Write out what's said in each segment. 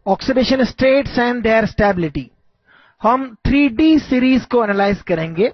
Oxidation states and there stability. हम 3D series को analyse करेंगे।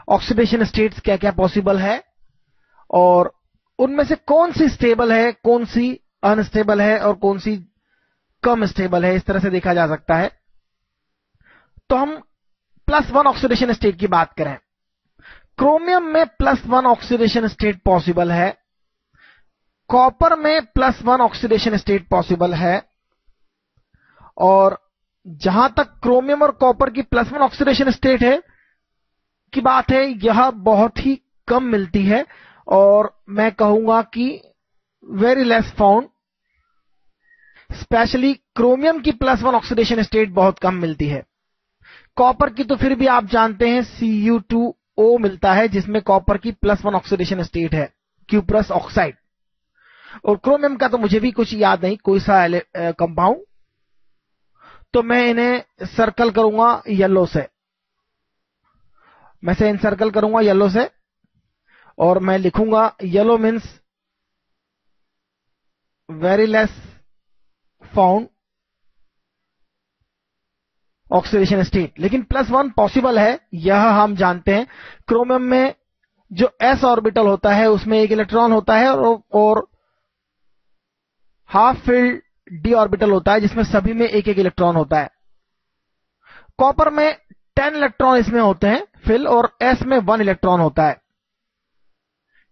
ऑक्सीडेशन स्टेट्स क्या क्या पॉसिबल है और उनमें से कौन सी स्टेबल है, कौन सी अनस्टेबल है और कौन सी कम स्टेबल है, इस तरह से देखा जा सकता है। तो हम +1 ऑक्सीडेशन स्टेट की बात करें। क्रोमियम में +1 ऑक्सीडेशन स्टेट पॉसिबल है, कॉपर में +1 ऑक्सीडेशन स्टेट पॉसिबल है, और जहां तक क्रोमियम और कॉपर की +1 ऑक्सीडेशन स्टेट है की बात है, यह बहुत ही कम मिलती है और मैं कहूंगा कि very less found. Specially chromium की +1 ऑक्सीडेशन स्टेट बहुत कम मिलती है। कॉपर की तो फिर भी आप जानते हैं Cu2O मिलता है, जिसमें कॉपर की +1 ऑक्सीडेशन स्टेट है, क्यूप्रस ऑक्साइड। और क्रोमियम का तो मुझे भी कुछ याद नहीं कोई सा कंपाउंड, तो मैं इन्हें सर्कल करूंगा येलो से। मैं से इन सर्कल करूंगा येलो से और मैं लिखूंगा yellow means very less found oxidation state, लेकिन +1 पॉसिबल है, यह हम जानते हैं। क्रोमियम में जो s ऑर्बिटल होता है उसमें एक इलेक्ट्रॉन होता है और हाफ फिल्ड d ऑर्बिटल होता है जिसमें सभी में एक एक इलेक्ट्रॉन होता है। कॉपर में 10 इलेक्ट्रॉन इसमें होते हैं फिल, और s में 1 इलेक्ट्रॉन होता है।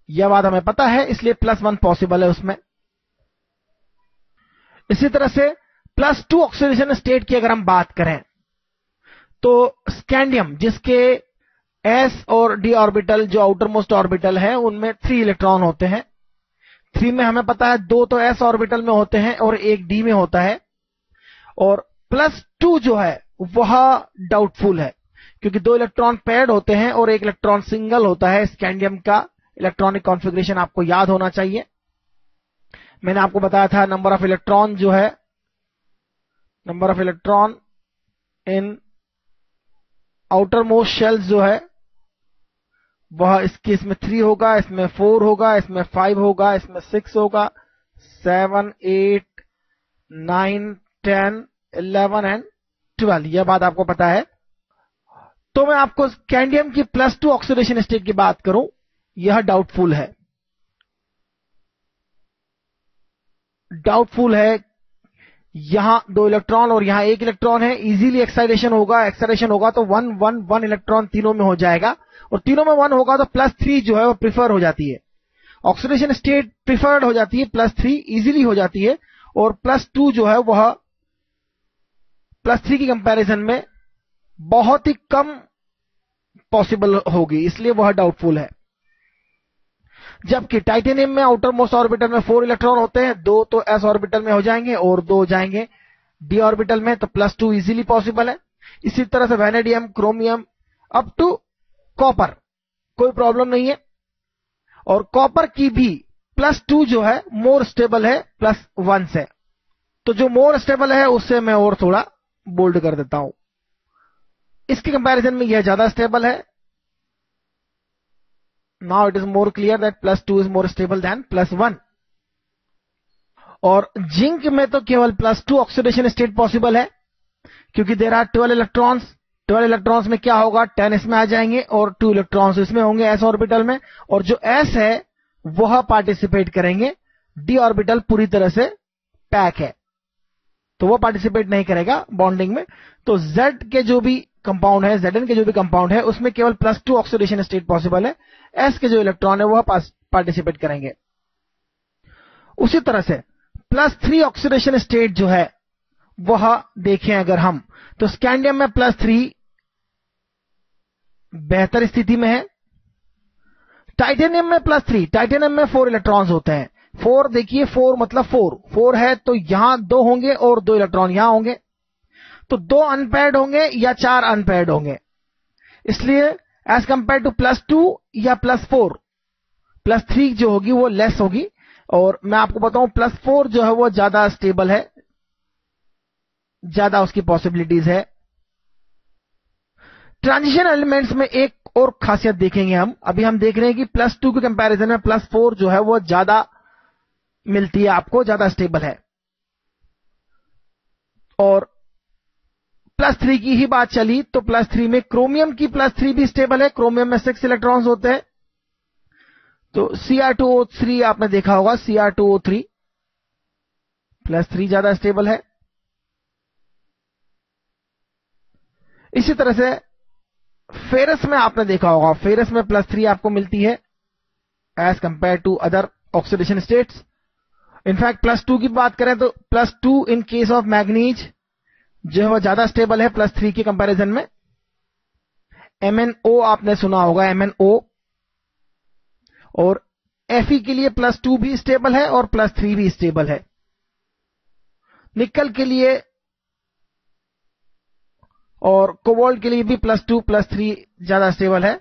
यह बात हमें पता है, इसलिए +1 पॉसिबल है उसमें। इसी तरह से +2 ऑक्सीडेशन स्टेट की अगर हम बात करें तो स्कैंडियम, जिसके s और d ऑर्बिटल जो आउटर मोस्ट ऑर्बिटल है उनमें 3 इलेक्ट्रॉन होते हैं। 3 में हमें पता है 2 तो s ऑर्बिटल में होते हैं और 1 d में होता है, और +2 जो है वह डाउटफुल है क्योंकि 2 इलेक्ट्रॉन पेयर्ड होते हैं और 1 इलेक्ट्रॉन सिंगल होता है। स्कैंडियम का इलेक्ट्रॉनिक कॉन्फ़िगरेशन आपको याद होना चाहिए। मैंने आपको बताया था नंबर ऑफ इलेक्ट्रॉन जो है, number of electron in outer most shells जो है वह इसमें 3 होगा, इसमें 4 होगा, इसमें 5 होगा, इसमें 6 होगा, 7, 8, 9, 10, 11 एंड 12। यह बात आपको पता है। तो मैं आपको स्कैंडियम की +2 ऑक्सीडेशन स्टेट की बात करूं, यह डाउटफुल है। डाउटफुल है, यहां 2 इलेक्ट्रॉन और यहां 1 इलेक्ट्रॉन है। इजीली एक्साइटेशन होगा तो 1, 1, 1 इलेक्ट्रॉन तीनों में हो जाएगा, और तीनों में 1 होगा तो +3 जो है वो प्रिफर हो जाती है। ऑक्सीडेशन स्टेट प्रिफर्ड हो जाती है, +3 इजीली हो जाती है, और +2 जो है वह +3 की कंपैरिजन में बहुत ही कम पॉसिबल होगी, इसलिए वह डाउटफुल है। जबकि टाइटेनियम में आउटर मोस्ट ऑर्बिटल में 4 इलेक्ट्रॉन होते हैं, 2 तो s ऑर्बिटल में हो जाएंगे और 2 जाएंगे d ऑर्बिटल में, तो +2 इजीली पॉसिबल है। इसी तरह से vanadium, chromium up to copper कोई प्रॉब्लम नहीं है, और कॉपर की भी +2 जो है मोर स्टेबल है +1 से। तो जो मोर स्टेबल है उससे मैं और थोड़ा बोल्ड कर देता हूं, इसके कंपैरिजन में यह ज्यादा स्टेबल है। Now it is more clear that +2 is more stable than +1। और जिंक में तो केवल +2 ऑक्सीडेशन स्टेट पॉसिबल है क्योंकि देयर आर 12 इलेक्ट्रॉन्स। 12 इलेक्ट्रॉन्स में क्या होगा, 10 इसमें आ जाएंगे और 2 इलेक्ट्रॉन्स इसमें होंगे s ऑर्बिटल में, और जो s है वह पार्टिसिपेट करेंगे। d ऑर्बिटल पूरी तरह से पैक है तो वह पार्टिसिपेट नहीं करेगा बॉन्डिंग में। तो Z के जो भी कंपाउंड है, Zn के जो भी कंपाउंड है उसमें केवल +2 ऑक्सीडेशन स्टेट पॉसिबल है। s के जो इलेक्ट्रॉन है वह पार्टिसिपेट करेंगे। उसी तरह से +3 ऑक्सीडेशन स्टेट जो है वह देखें अगर हम, तो स्कैंडियम में +3 बेहतर स्थिति में है। टाइटेनियम में +3, टाइटेनियम में 4 इलेक्ट्रॉन्स होते हैं। 4 देखिए, 4 मतलब 4 है तो यहां 2 होंगे और 2 इलेक्ट्रॉन यहां होंगे, तो 2 अनपेयर्ड होंगे या 4 अनपेयर्ड होंगे। इसलिए एज कंपेयर टू +2 या +4, +3 जो होगी वो लेस होगी, और मैं आपको बताऊं +4 जो है वो ज्यादा स्टेबल है, ज्यादा उसकी पॉसिबिलिटीज है। ट्रांजिशन एलिमेंट्स में एक और खासियत देखेंगे हम। अभी हम देख रहे हैं कि +2 के कंपैरिजन में +4 जो है वो ज्यादा मिलती है आपको, ज्यादा स्टेबल है। और +3 की ही बात चली तो +3 में क्रोमियम की +3 भी स्टेबल है। क्रोमियम में 6 इलेक्ट्रॉन्स होते हैं। तो Cr2O3 आपने देखा होगा, Cr2O3 +3 ज्यादा स्टेबल है। इसी तरह से फेरस में आपने देखा होगा, फेरस में +3 आपको मिलती है as compare to other oxidation states. In fact +2 की बात करें तो +2 इन केस ऑफ मैग्नीज जो है वह ज्यादा स्टेबल है +3 के कंपैरिजन में। MnO आपने सुना होगा, MnO, और Fe के लिए +2 भी स्टेबल है और +3 भी स्टेबल है। निकल के लिए और कोबाल्ट के लिए भी +2 +3 ज्यादा स्टेबल है।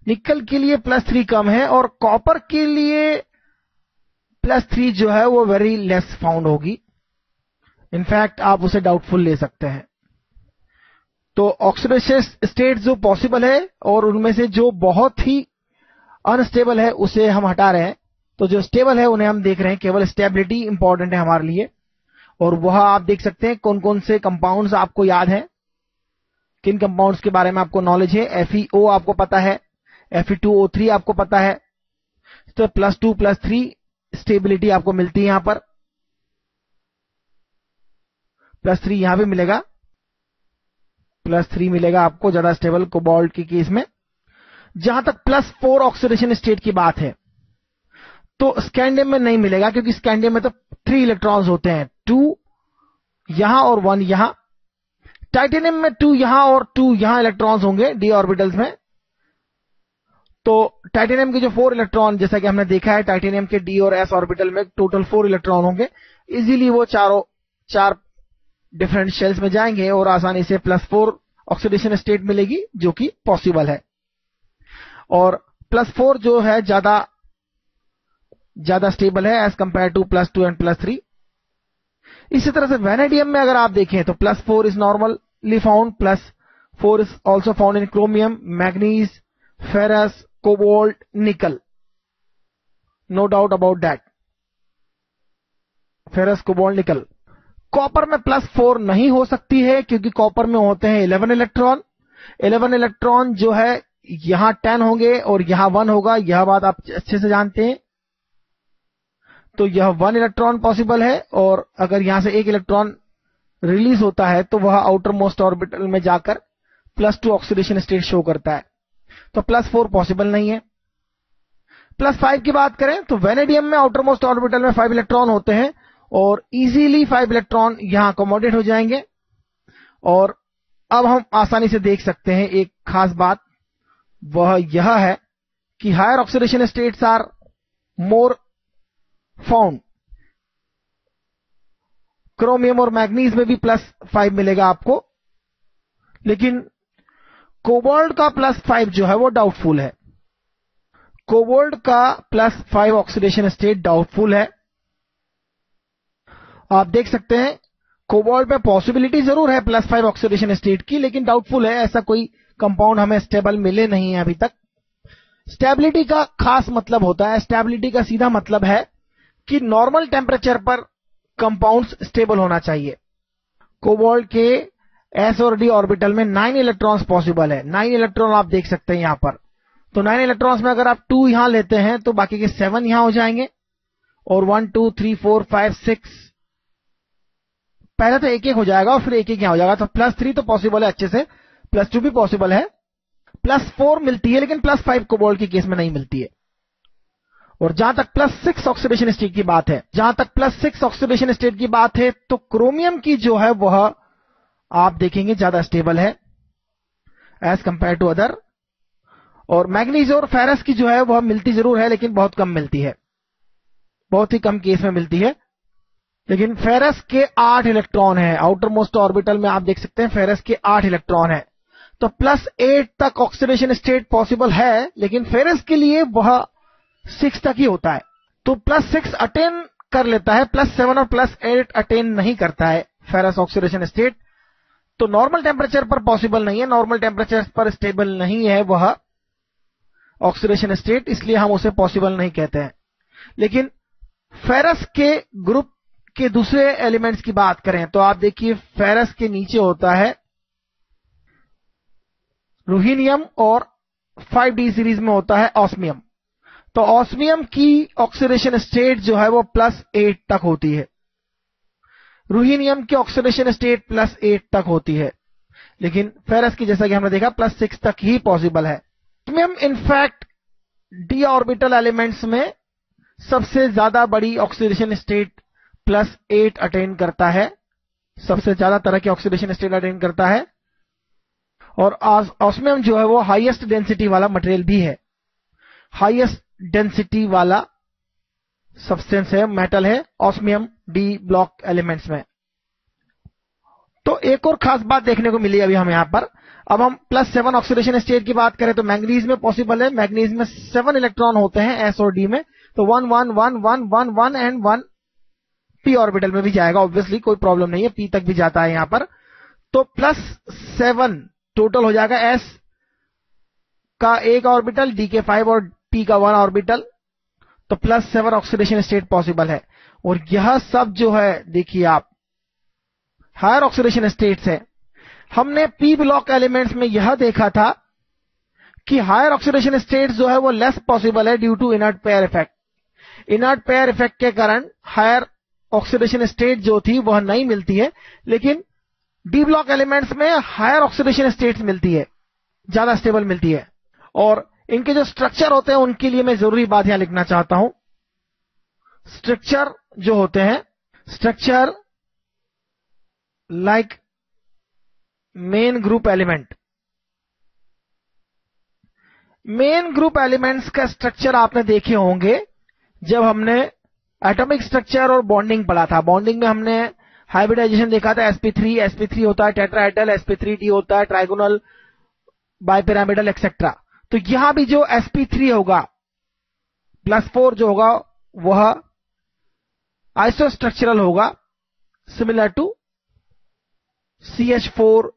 निकल के लिए +3 कम है और कॉपर के लिए +3 जो है वो वेरी लेस फाउंड होगी। इनफैक्ट आप उसे डाउटफुल ले सकते हैं। तो ऑक्सीडेशन स्टेट जो पॉसिबल है और उनमें से जो बहुत ही अनस्टेबल है उसे हम हटा रहे हैं। तो जो स्टेबल है उन्हें हम देख रहे हैं। केवल स्टेबिलिटी इंपॉर्टेंट है हमारे लिए। और वह आप देख सकते हैं कौन कौन से कंपाउंड्स आपको याद हैं, किन कंपाउंड्स के बारे में आपको नॉलेज है। FeO आपको पता है, Fe2O3 आपको पता है। तो +2 +3 स्टेबिलिटी आपको मिलती है। यहां पर +3 यहां भी मिलेगा, +3 मिलेगा आपको ज्यादा स्टेबल कोबाल्ट के केस में। जहां तक +4 ऑक्सीडेशन स्टेट की बात है तो स्कैंडियम में नहीं मिलेगा, क्योंकि स्कैंडियम में तो 3 इलेक्ट्रॉन्स होते हैं, 2 यहां और 1 यहां। टाइटेनियम में 2 यहां और 2 यहां इलेक्ट्रॉन्स होंगे d ऑर्बिटल्स में। तो टाइटेनियम के जो 4 इलेक्ट्रॉन, जैसा कि हमने देखा है, टाइटेनियम के d और s ऑर्बिटल में टोटल 4 इलेक्ट्रॉन होंगे। इजीली वो चार डिफरेंट शेल्स में जाएंगे और आसानी से +4 ऑक्सीडेशन स्टेट मिलेगी, जो कि पॉसिबल है। और +4 जो है ज्यादा स्टेबल है एज कंपेयर टू +2 एंड +3। इसी तरह से वेनेडियम में अगर आप देखें तो +4 is normally found, +4 is also found in chromium, manganese, ferrous, cobalt, nickel, no doubt about that. Ferrous, cobalt, nickel. Copper में +4 नहीं हो सकती है, क्योंकि कॉपर में होते हैं 11 इलेक्ट्रॉन। 11 इलेक्ट्रॉन जो है यहां 10 होंगे और यहां 1 होगा, यह बात आप अच्छे से जानते हैं। तो यह 1 इलेक्ट्रॉन पॉसिबल है, और अगर यहां से 1 इलेक्ट्रॉन रिलीज होता है तो वह आउटर मोस्ट ऑर्बिटल में जाकर +2 ऑक्सीडेशन स्टेट शो करता है। तो +4 पॉसिबल नहीं है। +5 की बात करें तो वेनेडियम में आउटर मोस्ट ऑर्बिटल में 5 इलेक्ट्रॉन होते हैं और इजीली 5 इलेक्ट्रॉन यहां अकोमोडेट हो जाएंगे। और अब हम आसानी से देख सकते हैं एक खास बात, वह यह है कि higher oxidation states are more found. Chromium और मैग्नीज में भी +5 मिलेगा आपको, लेकिन कोबाल्ट का +5 जो है वो डाउटफुल है। कोबाल्ट का +5 ऑक्सीडेशन स्टेट डाउटफुल है। आप देख सकते हैं कोबाल्ट में पॉसिबिलिटी जरूर है +5 ऑक्सीडेशन स्टेट की, लेकिन डाउटफुल है। ऐसा कोई कंपाउंड हमें स्टेबल मिले नहीं है अभी तक। स्टेबिलिटी का खास मतलब होता है, स्टेबिलिटी का सीधा मतलब है कि नॉर्मल टेम्परेचर पर कंपाउंड्स स्टेबल होना चाहिए। कोबाल्ट के s और d ऑर्बिटल में 9 इलेक्ट्रॉन्स पॉसिबल है। 9 इलेक्ट्रॉन आप देख सकते हैं यहां पर। तो 9 इलेक्ट्रॉन्स में अगर आप 2 यहां लेते हैं तो बाकी के 7 यहां हो जाएंगे, और 1 2 3 4 5 6 पहले तो एक हो जाएगा और फिर एक यहां हो जाएगा। तो +3 तो पॉसिबल है अच्छे से, +2 भी पॉसिबल है, +4 मिलती है, लेकिन +5 कोबाल्ट के केस में नहीं मिलती है। और जहां तक +6 ऑक्सीडेशन स्टेट की बात है, तो क्रोमियम की जो है वह आप देखेंगे ज्यादा स्टेबल है एज कंपेयर टू अदर। और मैग्नीज और फेरस की जो है वह मिलती जरूर है, लेकिन बहुत कम मिलती है, बहुत ही कम केस में मिलती है। लेकिन फेरस के 8 इलेक्ट्रॉन है आउटर मोस्ट ऑर्बिटल में। आप देख सकते हैं फेरस के 8 इलेक्ट्रॉन है। तो +8 तक ऑक्सीडेशन स्टेट पॉसिबल है, लेकिन फेरस के लिए वह 6 तक ही होता है। तो +6 अटेन कर लेता है, +7 और +8 अटेन नहीं करता है फेरस ऑक्सीडेशन स्टेट। तो नॉर्मल टेम्परेचर पर पॉसिबल नहीं है, नॉर्मल टेम्परेचर पर स्टेबल नहीं है वह ऑक्सीडेशन स्टेट, इसलिए हम उसे पॉसिबल नहीं कहते हैं। लेकिन फेरस के ग्रुप के दूसरे एलिमेंट्स की बात करें तो आप देखिए फेरस के नीचे होता है रुहीनियम और 5d सीरीज में होता है ऑस्मियम। तो ऑस्मियम की ऑक्सीडेशन स्टेट जो है वो +8 तक होती है, रुहीनियम की ऑक्सीडेशन स्टेट +8 तक होती है, लेकिन फेरस की जैसा कि हमने देखा +6 तक ही पॉसिबल है। Osmium in fact d orbital elements में सबसे ज्यादा बड़ी ऑक्सीडेशन स्टेट +8 अटेन करता है, सबसे ज्यादा तरह की ऑक्सीडेशन स्टेट अटेन करता है। और ऑस्मियम जो है वो हाईएस्ट डेंसिटी वाला मटेरियल भी है, हाईएस्ट डेंसिटी वाला सब्सटेंस है, मेटल है ऑस्मियम डी ब्लॉक एलिमेंट्स में। तो एक और खास बात देखने को मिली अभी हम यहां पर। अब हम +7 ऑक्सीडेशन स्टेट की बात करें तो मैंगनीज में पॉसिबल है। मैंगनीज में 7 इलेक्ट्रॉन होते हैं S और D में, तो 1 1 1 1 1 1 एंड 1 p ऑर्बिटल में भी जाएगा, ऑब्वियसली कोई प्रॉब्लम नहीं है, p तक भी जाता है यहां पर। तो +7 टोटल हो जाएगा S का 1 ऑर्बिटल, D के 5 और p का 1 ऑर्बिटल, तो +7 ऑक्सीडेशन स्टेट पॉसिबल है। और यह सब जो है देखिए आप हायर ऑक्सीडेशन स्टेट्स है। हमने p ब्लॉक एलिमेंट्स में यह देखा था कि हायर ऑक्सीडेशन स्टेट्स जो है वो लेस पॉसिबल है due to inert pair effect. Inert pair effect के कारण हायर ऑक्सीडेशन स्टेट जो थी वह नहीं मिलती है, लेकिन डी ब्लॉक एलिमेंट्स में हायर ऑक्सीडेशन स्टेट्स मिलती है, ज्यादा स्टेबल मिलती है। और इनके जो स्ट्रक्चर होते हैं उनके लिए मैं जरूरी बात यहां लिखना चाहता हूं। स्ट्रक्चर जो होते हैं, structure like main group element, main group elements का स्ट्रक्चर आपने देखे होंगे जब हमने एटॉमिक स्ट्रक्चर और बॉन्डिंग पढ़ा था। बॉन्डिंग में हमने हाइब्रिडाइजेशन देखा था, sp3 होता है टेट्राहेड्रल, sp3d होता है ट्राइगोनल, बाइपिरामिडल एक्सेट्रा। तो यहां भी जो sp3 होगा +4 जो होगा वह आइसोस्ट्रक्चरल होगा, सिमिलर टू CH4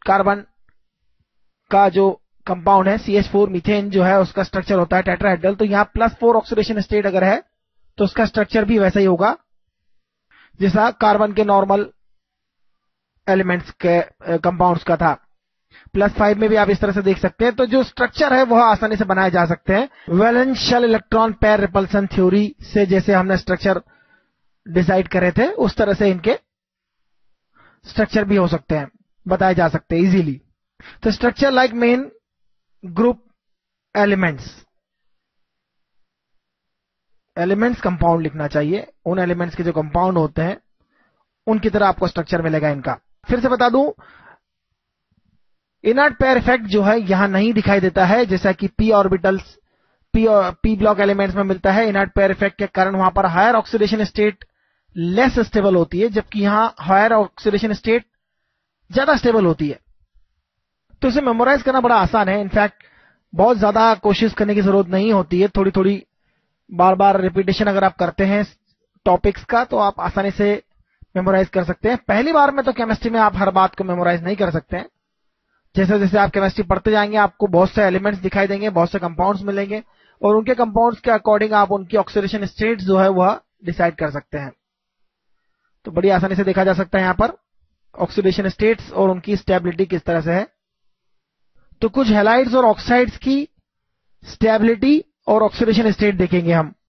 कार्बन का जो कंपाउंड है, CH4 मीथेन जो है उसका स्ट्रक्चर होता है टेट्राहेड्रल। तो यहां +4 ऑक्सीडेशन स्टेट अगर है तो उसका स्ट्रक्चर भी वैसा ही होगा जैसा कार्बन के नॉर्मल एलिमेंट्स के कंपाउंड्स का था। +5 में भी आप इस तरह से देख सकते हैं। तो जो स्ट्रक्चर है वह आसानी से बनाए जा सकते हैं valence shell electron pair repulsion theory से, जैसे हमने स्ट्रक्चर डिसाइड करे थे उस तरह से इनके स्ट्रक्चर भी हो सकते हैं, बताए जा सकते हैं इजीली। तो structure like main group elements, elements compound लिखना चाहिए, उन एलिमेंट्स के जो कंपाउंड होते हैं उनकी तरह आपको स्ट्रक्चर मिलेगा इनका। फिर से बता दूं, इनर्ट पेयर इफेक्ट जो है यहां नहीं दिखाई देता है, जैसा कि p orbitals p block elements में मिलता है। इनर्ट पेयर इफेक्ट के कारण वहां पर higher oxidation state less stable होती है, जबकि यहां हायर ऑक्सीडेशन स्टेट ज्यादा स्टेबल होती है। तो इसे मेमोराइज करना बड़ा आसान है। इनफैक्ट बहुत ज्यादा कोशिश करने की जरूरत नहीं होती है, थोड़ी थोड़ी बार बार रिपीटेशन अगर आप करते हैं टॉपिक्स का तो आप आसानी से मेमोराइज कर सकते हैं। पहली बार में तो केमिस्ट्री में आप हर बात को मेमोराइज नहीं कर सकते हैं। जैसे जैसे आप केमिस्ट्री पढ़ते जाएंगे आपको बहुत से एलिमेंट्स दिखाई देंगे, बहुत से कंपाउंड्स मिलेंगे, और उनके कंपाउंड्स के अकॉर्डिंग आप उनकी ऑक्सीडेशन स्टेट जो है वह डिसाइड कर सकते हैं। तो बड़ी आसानी से देखा जा सकता है यहां पर ऑक्सीडेशन स्टेट्स और उनकी स्टेबिलिटी किस तरह से है। तो कुछ हैलाइड्स और ऑक्साइड्स की स्टेबिलिटी और ऑक्सीडेशन स्टेट देखेंगे हम।